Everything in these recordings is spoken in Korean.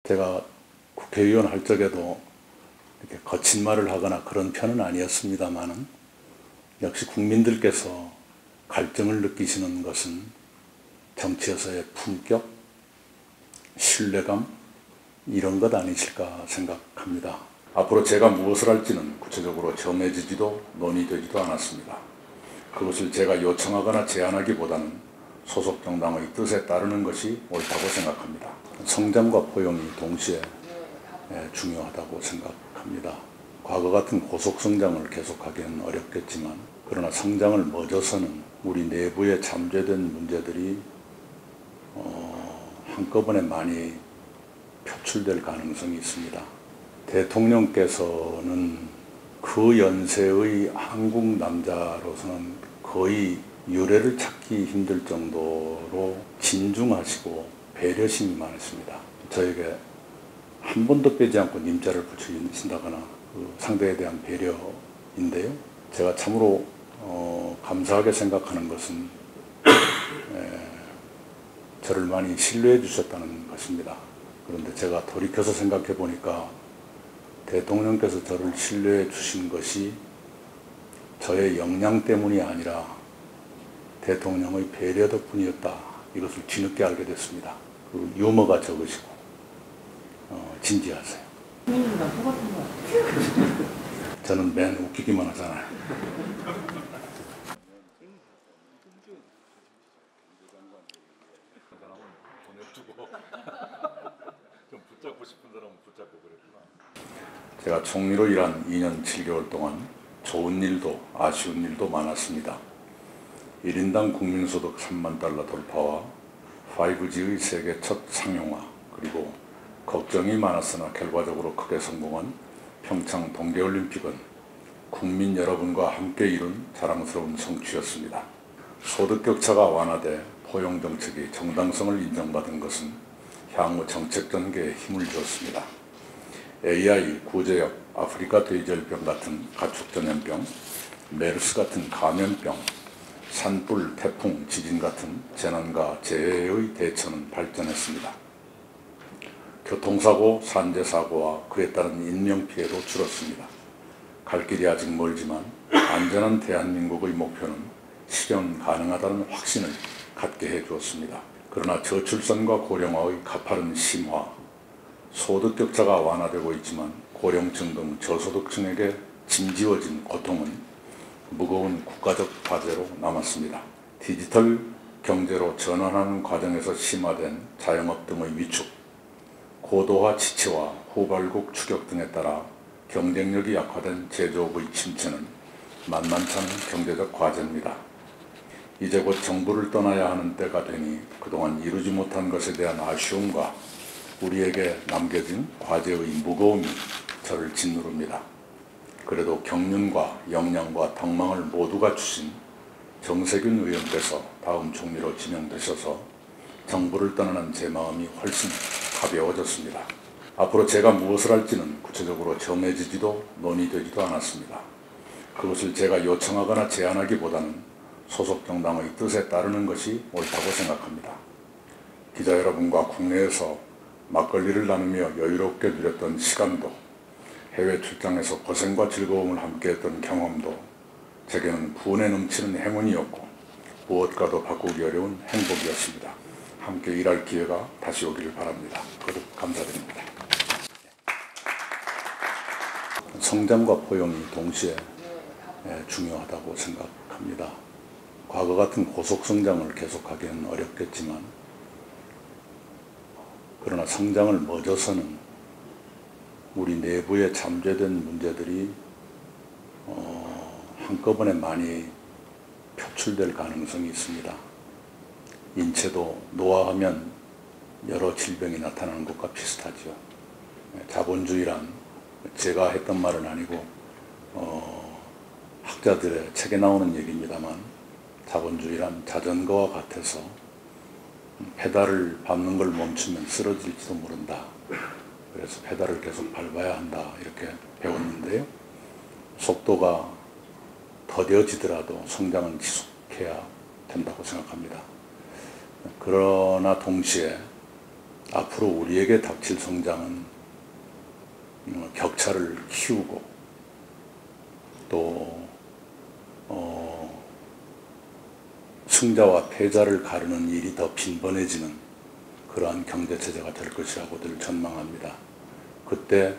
제가 국회의원 할 적에도 이렇게 거친 말을 하거나 그런 편은 아니었습니다만은 역시 국민들께서 갈증을 느끼시는 것은 정치에서의 품격, 신뢰감 이런 것 아니실까 생각합니다. 앞으로 제가 무엇을 할지는 구체적으로 정해지지도 논의되지도 않았습니다. 그것을 제가 요청하거나 제안하기보다는 소속 정당의 뜻에 따르는 것이 옳다고 생각합니다. 성장과 포용이 동시에 중요하다고 생각합니다. 과거 같은 고속성장을 계속하기는 어렵겠지만 그러나 성장을 멎어서는 우리 내부에 잠재된 문제들이 한꺼번에 많이 표출될 가능성이 있습니다. 대통령께서는 그 연세의 한국 남자로서는 거의 유례를 찾기 힘들 정도로 진중하시고 배려심이 많으십니다. 저에게 한 번도 빼지 않고 님자를 붙이신다거나 그 상대에 대한 배려인데요. 제가 참으로 감사하게 생각하는 것은 저를 많이 신뢰해 주셨다는 것입니다. 그런데 제가 돌이켜서 생각해 보니까 대통령께서 저를 신뢰해 주신 것이 저의 역량 때문이 아니라 대통령의 배려 덕분이었다. 이것을 뒤늦게 알게 됐습니다. 그 유머가 적으시고 진지하세요. 국민이랑 똑같은 것 같아요. 저는 맨 웃기기만 하잖아요. 좀 붙잡고 싶은 사람은 붙잡고 그랬구나. 제가 총리로 일한 2년 7개월 동안 좋은 일도 아쉬운 일도 많았습니다. 1인당 국민소득 3만 달러 돌파와 5G의 세계 첫 상용화, 그리고 걱정이 많았으나 결과적으로 크게 성공한 평창 동계올림픽은 국민 여러분과 함께 이룬 자랑스러운 성취였습니다. 소득격차가 완화돼 포용정책이 정당성을 인정받은 것은 향후 정책 전개에 힘을 주었습니다. AI, 구제역, 아프리카 돼지열병 같은 가축전염병, 메르스 같은 감염병, 산불, 태풍, 지진 같은 재난과 재해의 대처는 발전했습니다. 교통사고, 산재사고와 그에 따른 인명피해도 줄었습니다. 갈 길이 아직 멀지만 안전한 대한민국의 목표는 실현 가능하다는 확신을 갖게 해주었습니다. 그러나 저출산과 고령화의 가파른 심화, 소득격차가 완화되고 있지만 고령층 등 저소득층에게 짐지워진 고통은 무거운 국가적 과제로 남았습니다. 디지털 경제로 전환하는 과정에서 심화된 자영업 등의 위축, 고도화 지체와 후발국 추격 등에 따라 경쟁력이 약화된 제조업의 침체는 만만치 않은 경제적 과제입니다. 이제 곧 정부를 떠나야 하는 때가 되니 그동안 이루지 못한 것에 대한 아쉬움과 우리에게 남겨진 과제의 무거움이 저를 짓누릅니다. 그래도 경륜과 역량과 덕망을 모두 갖추신 정세균 의원께서 다음 총리로 지명되셔서 정부를 떠나는 제 마음이 훨씬 가벼워졌습니다. 앞으로 제가 무엇을 할지는 구체적으로 정해지지도 논의되지도 않았습니다. 그것을 제가 요청하거나 제안하기보다는 소속 정당의 뜻에 따르는 것이 옳다고 생각합니다. 기자 여러분과 국내에서 막걸리를 나누며 여유롭게 누렸던 시간도, 해외 출장에서 고생과 즐거움을 함께했던 경험도 제게는 분에 넘치는 행운이었고 무엇과도 바꾸기 어려운 행복이었습니다. 함께 일할 기회가 다시 오기를 바랍니다. 거듭 감사드립니다. 성장과 포용이 동시에 중요하다고 생각합니다. 과거 같은 고속성장을 계속하기는 어렵겠지만 그러나 성장을 멎어서는 우리 내부에 잠재된 문제들이 한꺼번에 많이 표출될 가능성이 있습니다. 인체도 노화하면 여러 질병이 나타나는 것과 비슷하죠. 자본주의란 제가 했던 말은 아니고 학자들의 책에 나오는 얘기입니다만 자본주의란 자전거와 같아서 페달을 밟는 걸 멈추면 쓰러질지도 모른다. 그래서 페달을 계속 밟아야 한다 이렇게 배웠는데요. 속도가 더뎌지더라도 성장은 지속해야 된다고 생각합니다. 그러나 동시에 앞으로 우리에게 닥칠 성장은 격차를 키우고 또 승자와 패자를 가르는 일이 더 빈번해지는 그러한 경제체제가 될 것이라고들 전망합니다. 그때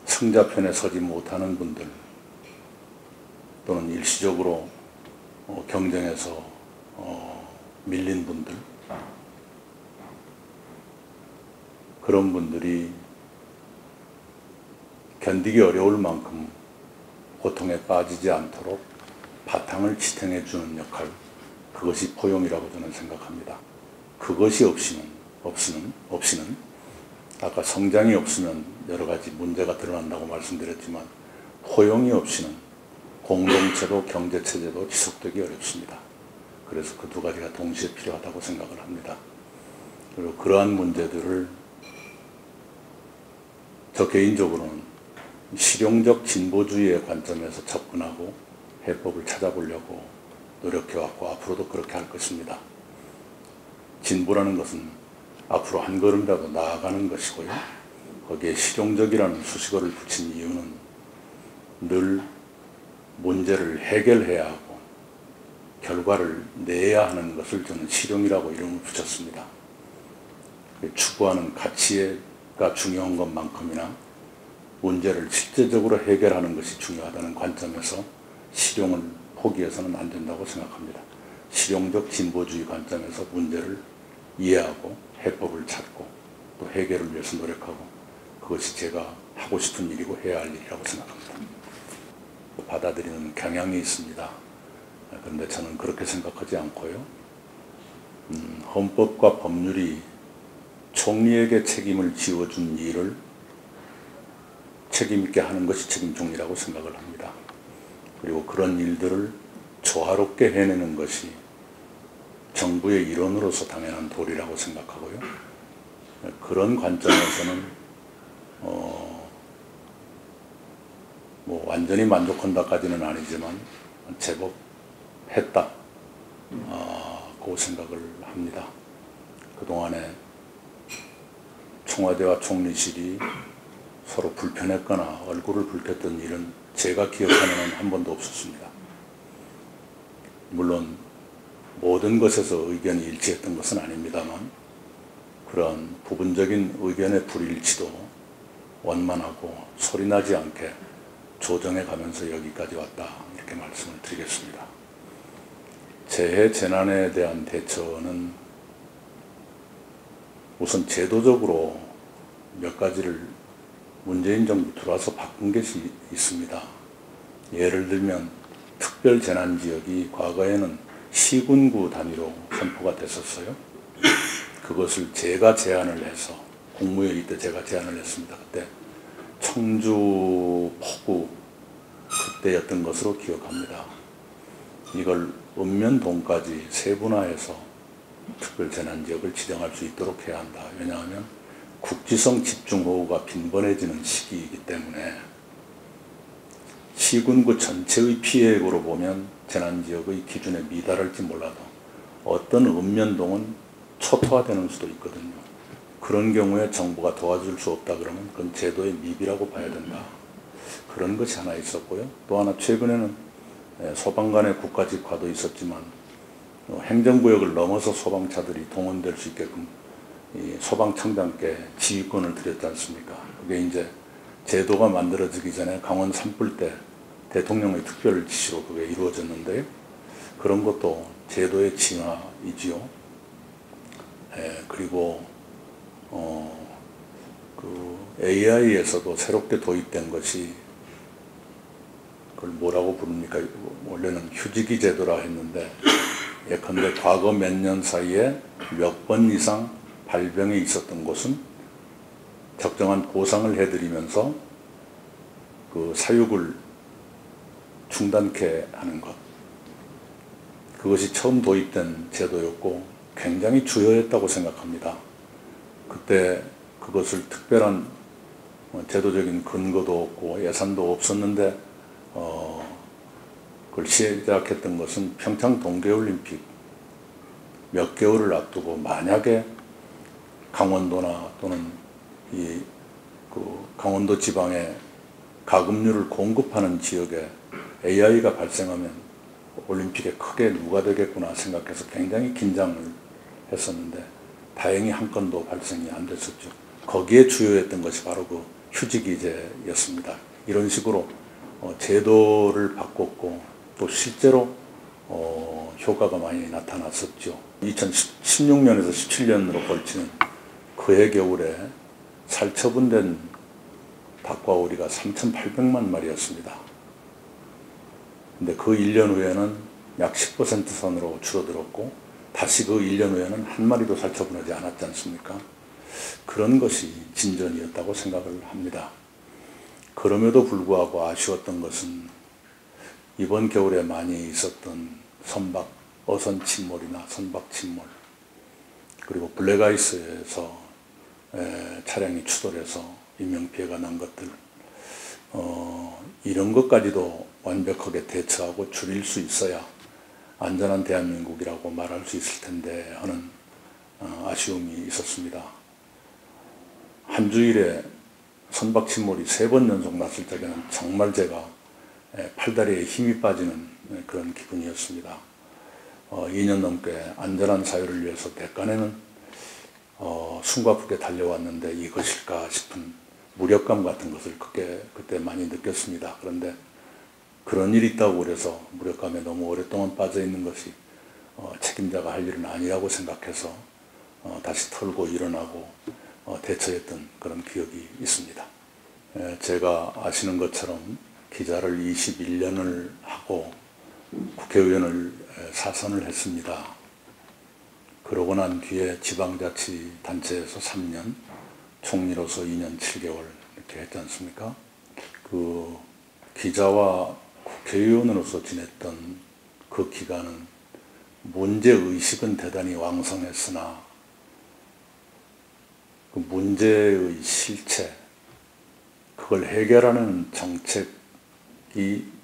승자편에 서지 못하는 분들 또는 일시적으로 경쟁에서 밀린 분들, 그런 분들이 견디기 어려울 만큼 고통에 빠지지 않도록 바탕을 지탱해 주는 역할, 그것이 포용이라고 저는 생각합니다. 그것이 없이는 아까 성장이 없으면 여러 가지 문제가 드러난다고 말씀드렸지만 포용이 없이는 공동체도 경제체제도 지속되기 어렵습니다. 그래서 그 두 가지가 동시에 필요하다고 생각을 합니다. 그리고 그러한 문제들을 저 개인적으로는 실용적 진보주의의 관점에서 접근하고 해법을 찾아보려고 노력해왔고 앞으로도 그렇게 할 것입니다. 진보라는 것은 앞으로 한 걸음이라도 나아가는 것이고요. 거기에 실용적이라는 수식어를 붙인 이유는 늘 문제를 해결해야 하고 결과를 내야 하는 것을 저는 실용이라고 이름을 붙였습니다. 추구하는 가치가 중요한 것만큼이나 문제를 실제적으로 해결하는 것이 중요하다는 관점에서 실용을 포기해서는 안 된다고 생각합니다. 실용적 진보주의 관점에서 문제를 이해하고 해법을 찾고 또 해결을 위해서 노력하고, 그것이 제가 하고 싶은 일이고 해야 할 일이라고 생각합니다. 받아들이는 경향이 있습니다. 그런데 저는 그렇게 생각하지 않고요. 헌법과 법률이 총리에게 책임을 지어준 일을 책임있게 하는 것이 책임종리라고 생각을 합니다. 그리고 그런 일들을 조화롭게 해내는 것이 정부의 일원으로서 당연한 도리라고 생각하고요. 그런 관점에서는 뭐 완전히 만족한다까지는 아니지만 제법 했다, 그 생각을 합니다. 그동안에 청와대와 총리실이 서로 불편했거나 얼굴을 붉혔던 일은 제가 기억하는 한 한 번도 없었습니다. 물론 모든 것에서 의견이 일치했던 것은 아닙니다만 그런 부분적인 의견의 불일치도 원만하고 소리나지 않게 조정해 가면서 여기까지 왔다, 이렇게 말씀을 드리겠습니다. 재해 재난에 대한 대처는 우선 제도적으로 몇 가지를 문재인 정부 들어와서 바꾼 것이 있습니다. 예를 들면 특별재난지역이 과거에는 시군구 단위로 선포가 됐었어요. 그것을 제가 제안을 해서 국무회의 때 제가 제안을 했습니다. 그때 청주, 포구 그때였던 것으로 기억합니다. 이걸 읍면동까지 세분화해서 특별재난지역을 지정할 수 있도록 해야 한다. 왜냐하면 국지성 집중호우가 빈번해지는 시기이기 때문에 시군구 전체의 피해액으로 보면 재난지역의 기준에 미달할지 몰라도 어떤 읍면동은 초토화되는 수도 있거든요. 그런 경우에 정부가 도와줄 수 없다 그러면 그건 제도의 미비라고 봐야 된다. 그런 것이 하나 있었고요. 또 하나 최근에는 소방 간의 국가직화도 있었지만 행정구역을 넘어서 소방차들이 동원될 수 있게끔 이 소방청장께 지휘권을 드렸지 않습니까? 그게 이제 제도가 만들어지기 전에 강원 산불 때 대통령의 특별 지시로 그게 이루어졌는데요. 그런 것도 제도의 진화이지요. 그리고 그 AI에서도 새롭게 도입된 것이 그걸 뭐라고 부릅니까? 원래는 휴지기 제도라 했는데 예컨대 과거 몇 년 사이에 몇 번 이상 발병이 있었던 곳은 적정한 보상을 해드리면서 그 사육을 중단케 하는 것, 그것이 처음 도입된 제도였고 굉장히 주요했다고 생각합니다. 그때 그것을 특별한 제도적인 근거도 없고 예산도 없었는데 그걸 시작했던 것은 평창 동계올림픽 몇 개월을 앞두고 만약에 강원도나 또는 강원도 지방에 가금류를 공급하는 지역에 AI가 발생하면 올림픽에 크게 누가 되겠구나 생각해서 굉장히 긴장을 했었는데 다행히 한 건도 발생이 안 됐었죠. 거기에 주요했던 것이 바로 그 휴직이제였습니다. 이런 식으로 제도를 바꿨고 또 실제로 효과가 많이 나타났었죠. 2016년에서 17년으로 걸치는 그해 겨울에 살처분된 닭과 오리가 3,800만 마리였습니다. 근데 그 1년 후에는 약 10% 선으로 줄어들었고 다시 그 1년 후에는 한 마리도 살처분하지 않았지 않습니까? 그런 것이 진전이었다고 생각을 합니다. 그럼에도 불구하고 아쉬웠던 것은 이번 겨울에 많이 있었던 어선 침몰이나 선박 침몰, 그리고 블랙아이스에서 차량이 추돌해서 인명피해가 난 것들, 이런 것까지도 완벽하게 대처하고 줄일 수 있어야 안전한 대한민국이라고 말할 수 있을 텐데 하는 아쉬움이 있었습니다. 한 주일에 선박 침몰이 3번 연속 났을 적에는 정말 제가 팔다리에 힘이 빠지는 그런 기분이었습니다. 2년 넘게 안전한 사유를 위해서 대간에는 숨가쁘게 달려왔는데 이것일까 싶은 무력감 같은 것을 그때 많이 느꼈습니다. 그런데 그런 일이 있다고 그래서 무력감에 너무 오랫동안 빠져 있는 것이 책임자가 할 일은 아니라고 생각해서 다시 털고 일어나고 대처했던 그런 기억이 있습니다. 제가 아시는 것처럼 기자를 21년을 하고 국회의원을 4선을 했습니다. 그러고 난 뒤에 지방자치단체에서 3년, 총리로서 2년 7개월 이렇게 했지 않습니까? 그 기자와 국회의원으로서 지냈던 그 기간은 문제의식은 대단히 왕성했으나 그 문제의 실체, 그걸 해결하는 정책이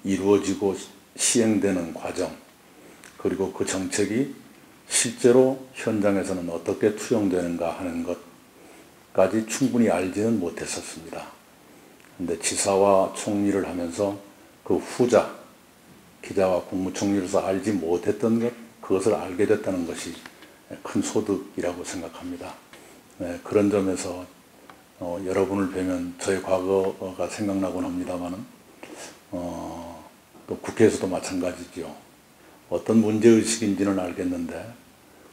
이루어지고 시행되는 과정, 그리고 그 정책이 실제로 현장에서는 어떻게 투영되는가 하는 것까지 충분히 알지는 못했었습니다. 근데 지사와 총리를 하면서 그 후자, 기자와 국무총리로서 알지 못했던 것, 그것을 알게 됐다는 것이 큰 소득이라고 생각합니다. 그런 점에서 여러분을 뵈면 저의 과거가 생각나곤 합니다만은 또 국회에서도 마찬가지죠. 어떤 문제의식인지는 알겠는데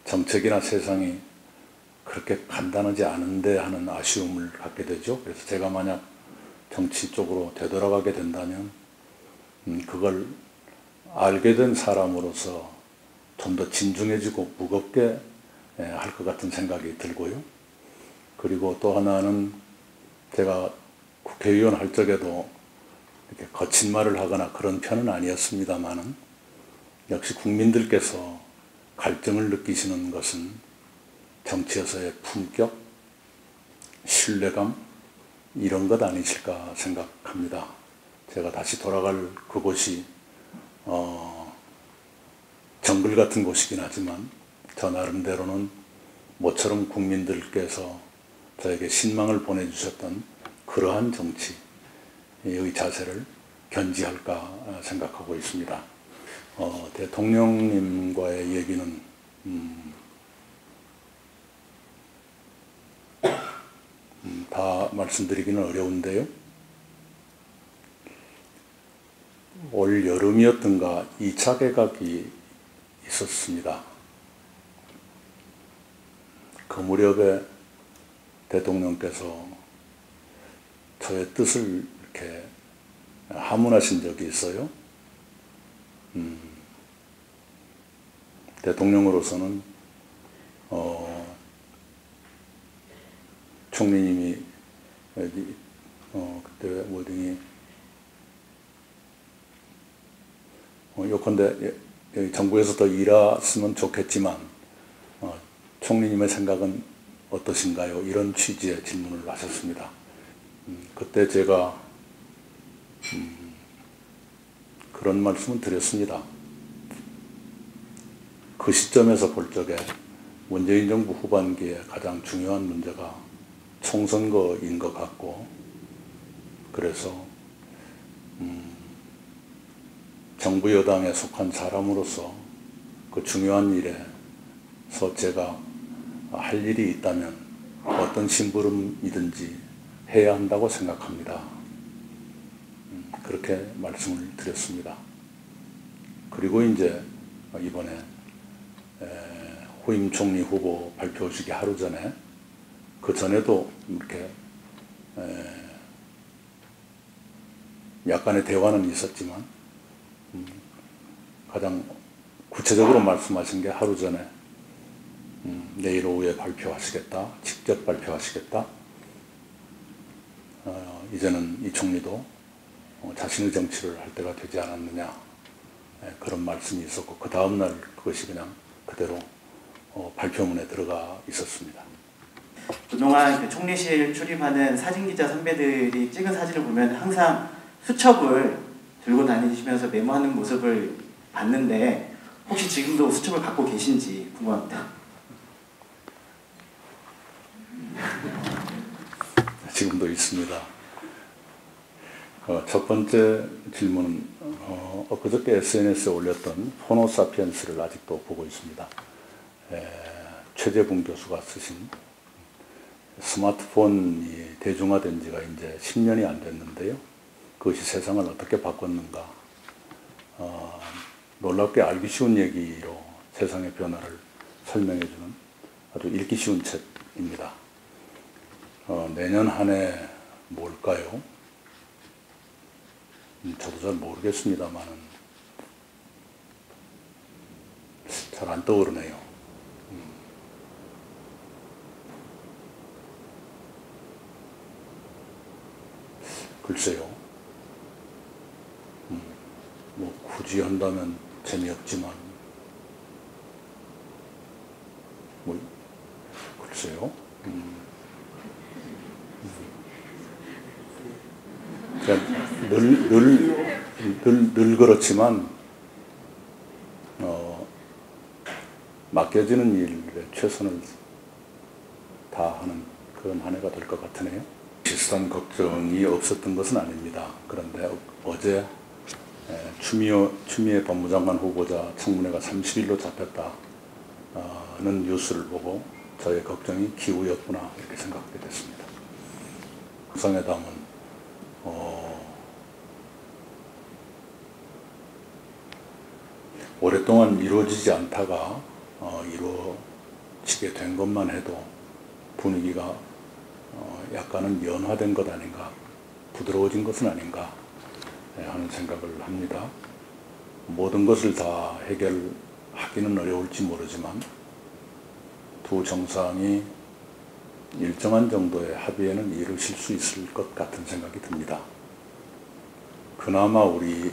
정책이나 세상이 그렇게 간단하지 않은데 하는 아쉬움을 갖게 되죠. 그래서 제가 만약 정치 쪽으로 되돌아가게 된다면 그걸 알게 된 사람으로서 좀 더 진중해지고 무겁게 할 것 같은 생각이 들고요. 그리고 또 하나는 제가 국회의원 할 적에도 이렇게 거친 말을 하거나 그런 편은 아니었습니다만은 역시 국민들께서 갈증을 느끼시는 것은 정치에서의 품격, 신뢰감 이런 것 아니실까 생각합니다. 제가 다시 돌아갈 그곳이 정글 같은 곳이긴 하지만 저 나름대로는 모처럼 국민들께서 저에게 신망을 보내주셨던 그러한 정치의 자세를 견지할까 생각하고 있습니다. 대통령님과의 얘기는 다 말씀드리기는 어려운데요. 올 여름이었던가 2차 개각이 있었습니다. 그 무렵에 대통령께서 저의 뜻을 이렇게 하문하신 적이 있어요. 대통령으로서는 총리님이 그때 워딩이 요컨대 정부에서 더 일했으면 좋겠지만 총리님의 생각은 어떠신가요? 이런 취지의 질문을 하셨습니다. 그때 제가 그런 말씀을 드렸습니다. 그 시점에서 볼 적에 문재인 정부 후반기에 가장 중요한 문제가 총선거인 것 같고, 그래서 정부 여당에 속한 사람으로서 그 중요한 일에서 제가 할 일이 있다면 어떤 심부름이든지 해야 한다고 생각합니다. 그렇게 말씀을 드렸습니다. 그리고 이제 이번에 후임 총리 후보 발표식이 하루 전에, 그 전에도 이렇게 약간의 대화는 있었지만 가장 구체적으로 말씀하신 게 하루 전에 내일 오후에 발표하시겠다, 직접 발표하시겠다, 이제는 이 총리도 자신의 정치를 할 때가 되지 않았느냐, 그런 말씀이 있었고, 그 다음날 그것이 그냥 그대로 발표문에 들어가 있었습니다. 그동안 그 총리실 출입하는 사진기자 선배들이 찍은 사진을 보면 항상 수첩을 들고 다니시면서 메모하는 모습을 봤는데, 혹시 지금도 수첩을 갖고 계신지 궁금합니다. 지금도 있습니다. 첫 번째 질문은 엊그저께 SNS에 올렸던 호모사피엔스를 아직도 보고 있습니다. 최재분 교수가 쓰신, 스마트폰이 대중화된 지가 이제 10년이 안 됐는데요. 그것이 세상을 어떻게 바꿨는가. 놀랍게 알기 쉬운 얘기로 세상의 변화를 설명해주는 아주 읽기 쉬운 책입니다. 내년 한 해 뭘까요? 저도 잘 모르겠습니다만은 잘 안 떠오르네요. 글쎄요. 뭐 굳이 한다면 재미없지만, 뭐 글쎄요. 늘 그렇지만 맡겨지는 일에 최선을 다하는 그런 한 해가 될 것 같으네요. 비슷한 걱정이 없었던 것은 아닙니다. 그런데 어제 추미애 법무장관 후보자 청문회가 30일로 잡혔다는 뉴스를 보고 저의 걱정이 기우였구나, 이렇게 생각하게 됐습니다. 정상회담은 오랫동안 이루어지지 않다가 이루어지게 된 것만 해도 분위기가 약간은 연화된 것 아닌가, 부드러워진 것은 아닌가 하는 생각을 합니다. 모든 것을 다 해결하기는 어려울지 모르지만 두 정상이 일정한 정도의 합의에는 이르실 수 있을 것 같은 생각이 듭니다. 그나마 우리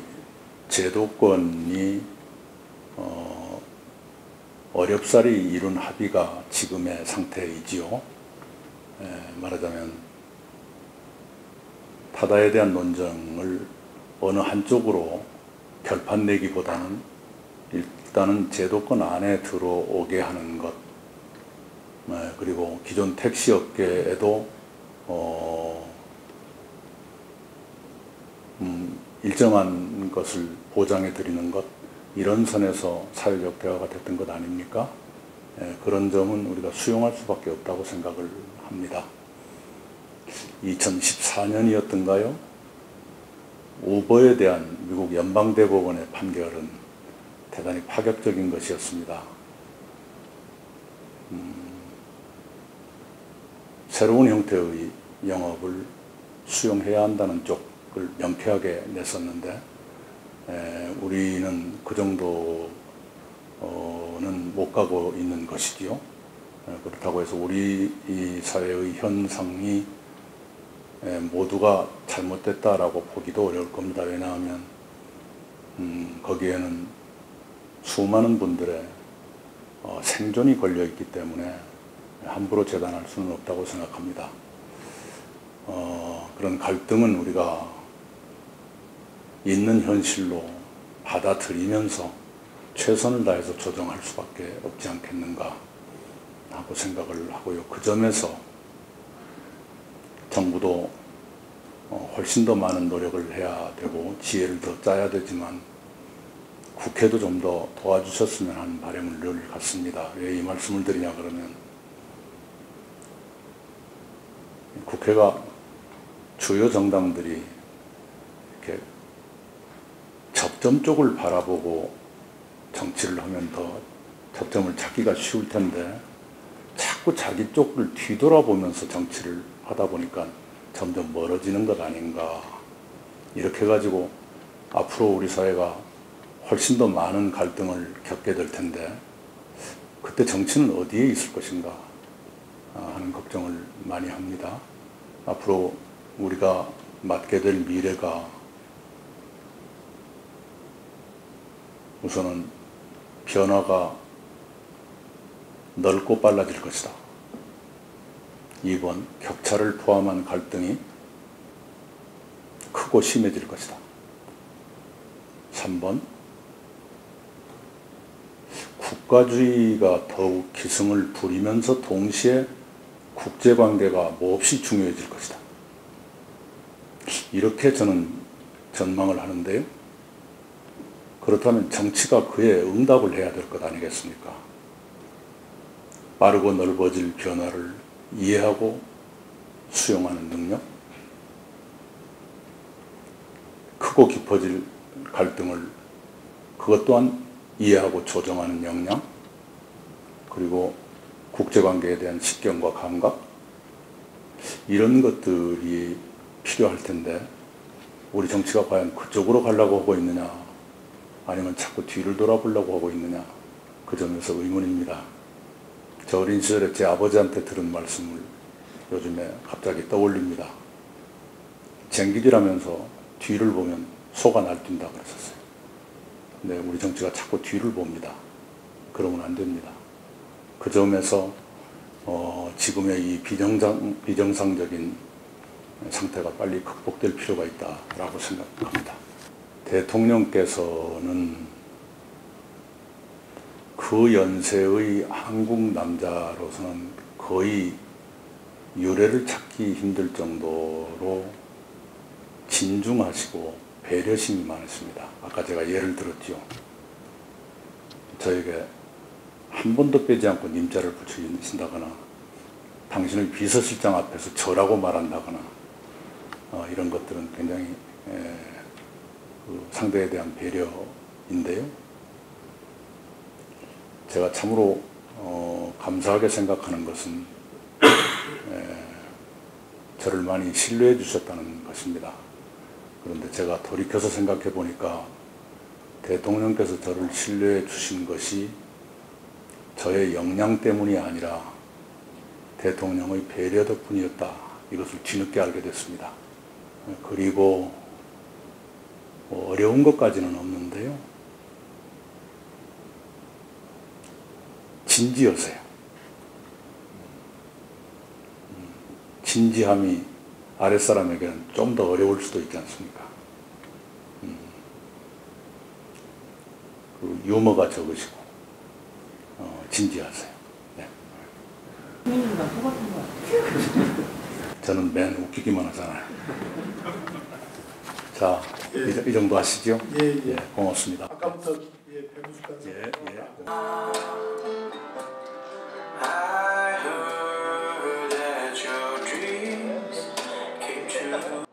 제도권이 어렵사리 이룬 합의가 지금의 상태이지요. 말하자면 타다에 대한 논쟁을 어느 한쪽으로 결판 내기보다는 일단은 제도권 안에 들어오게 하는 것, 그리고 기존 택시업계에도 일정한 것을 보장해 드리는 것, 이런 선에서 사회적 대화가 됐던 것 아닙니까? 그런 점은 우리가 수용할 수밖에 없다고 생각을 합니다. 2014년이었던가요? 우버에 대한 미국 연방대법원의 판결은 대단히 파격적인 것이었습니다. 새로운 형태의 영업을 수용해야 한다는 쪽을 명쾌하게 냈었는데, 우리는 그 정도는 못 가고 있는 것이지요. 그렇다고 해서 우리 이 사회의 현상이 모두가 잘못됐다라고 보기도 어려울 겁니다. 왜냐하면 거기에는 수많은 분들의 생존이 걸려있기 때문에 함부로 재단할 수는 없다고 생각합니다. 그런 갈등은 우리가 있는 현실로 받아들이면서 최선을 다해서 조정할 수밖에 없지 않겠는가, 하고 생각을 하고요. 그 점에서 정부도 훨씬 더 많은 노력을 해야 되고 지혜를 더 짜야 되지만 국회도 좀 더 도와주셨으면 하는 바람을 늘 갖습니다. 왜 이 말씀을 드리냐 그러면 국회가 주요 정당들이 이렇게 접점 쪽을 바라보고 정치를 하면 더 접점을 찾기가 쉬울 텐데 자꾸 자기 쪽을 뒤돌아보면서 정치를 하다 보니까 점점 멀어지는 것 아닌가. 이렇게 해가지고 앞으로 우리 사회가 훨씬 더 많은 갈등을 겪게 될 텐데 그때 정치는 어디에 있을 것인가 하는 걱정을 많이 합니다. 앞으로 우리가 맞게 될 미래가 우선은 변화가 넓고 빨라질 것이다. 2번, 격차를 포함한 갈등이 크고 심해질 것이다. 3번, 국가주의가 더욱 기승을 부리면서 동시에 국제관계가 몹시 중요해질 것이다. 이렇게 저는 전망을 하는데요. 그렇다면 정치가 그에 응답을 해야 될 것 아니겠습니까? 빠르고 넓어질 변화를 이해하고 수용하는 능력, 크고 깊어질 갈등을 그것 또한 이해하고 조정하는 역량, 그리고 국제관계에 대한 식견과 감각, 이런 것들이 필요할 텐데 우리 정치가 과연 그쪽으로 가려고 하고 있느냐 아니면 자꾸 뒤를 돌아보려고 하고 있느냐, 그 점에서 의문입니다. 저 어린 시절에 제 아버지한테 들은 말씀을 요즘에 갑자기 떠올립니다. 쟁기질하면서 뒤를 보면 소가 날뛴다 그랬었어요. 근데 우리 정치가 자꾸 뒤를 봅니다. 그러면 안 됩니다. 그 점에서 지금의 이 비정상적인 상태가 빨리 극복될 필요가 있다라고 생각합니다. 대통령께서는 그 연세의 한국 남자로서는 거의 유례를 찾기 힘들 정도로 진중하시고 배려심이 많으십니다. 아까 제가 예를 들었죠. 저에게 한 번도 빼지 않고 님자를 붙이신다거나 당신의 비서실장 앞에서 저라고 말한다거나 이런 것들은 굉장히 그 상대에 대한 배려인데요. 제가 참으로 감사하게 생각하는 것은 저를 많이 신뢰해 주셨다는 것입니다. 그런데 제가 돌이켜서 생각해 보니까 대통령께서 저를 신뢰해 주신 것이 저의 역량 때문이 아니라 대통령의 배려 덕분이었다. 이것을 뒤늦게 알게 됐습니다. 그리고 어려운 것까지는 없는데요. 진지하세요. 진지함이 아랫사람에게는 좀 더 어려울 수도 있지 않습니까? 그 유머가 적으시고 진지하세요. 네. 국민이랑 똑같은 거 같아요. 저는 맨 웃기기만 하잖아요. 자, 이 정도 하시죠? 예. 고맙습니다. 아까부터 배우시다가 예. I heard that your dreams came true.